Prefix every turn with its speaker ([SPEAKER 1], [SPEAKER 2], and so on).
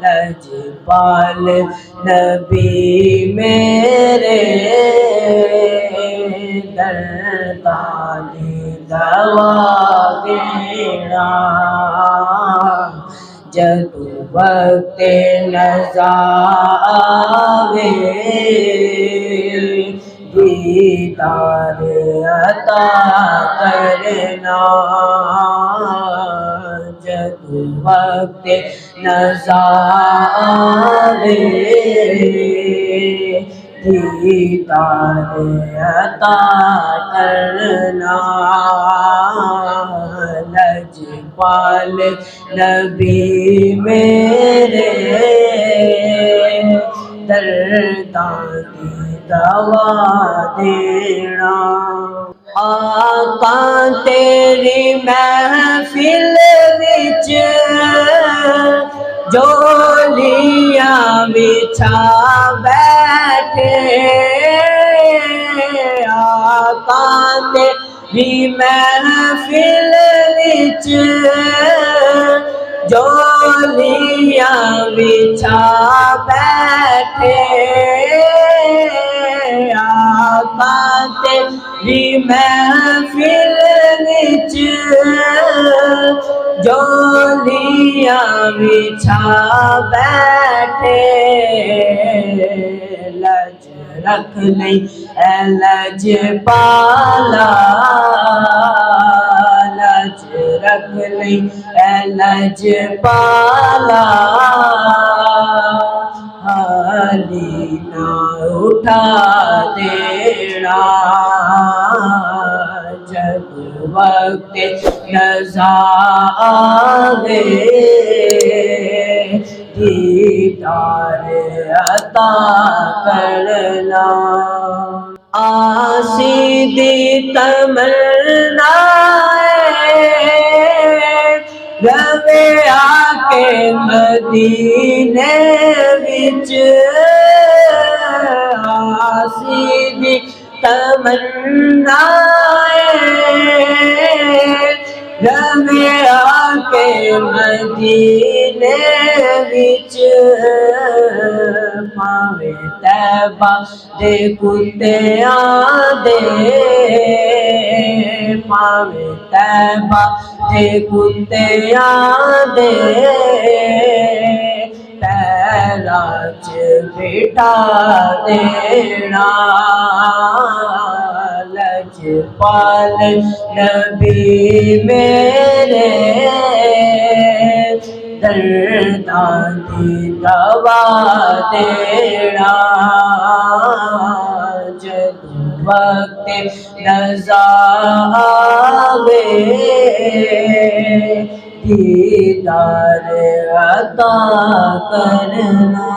[SPEAKER 1] लजपाल नबी मेरे दर्दानी दवा देना जदू वक्त नज़ा आवे दीदार अता करना जदू वक्त नज़ा आवे दीदार अता करना लजपाल नबी मेरे दर्दानी दवा देना आका तेरी महफिल विच जोलियां बिछा बैठे आका तेरी महफिल विच जोलियां बिछा बैठे आका तेरी महफिल विच जोलियां बिछा बैठे लज रख नहीं है लजपाला लज रख नहीं है लजपाला हाली ना उठा देना जब वक्त नज़ा आवे दीदार अता करना आसी दी तमन्ना रवे आके मदीने विच आसी दी तमन्ना रवे आके मदीने विच पावे तैबा दे कुत्तियां दे पावे तैबा दे कुत्तियां दे पैरां च बिठा देना लजपाल नबी मेरे दर्दानी दवा देना जदू वक्त नज़ा आवे दीदार अता करना।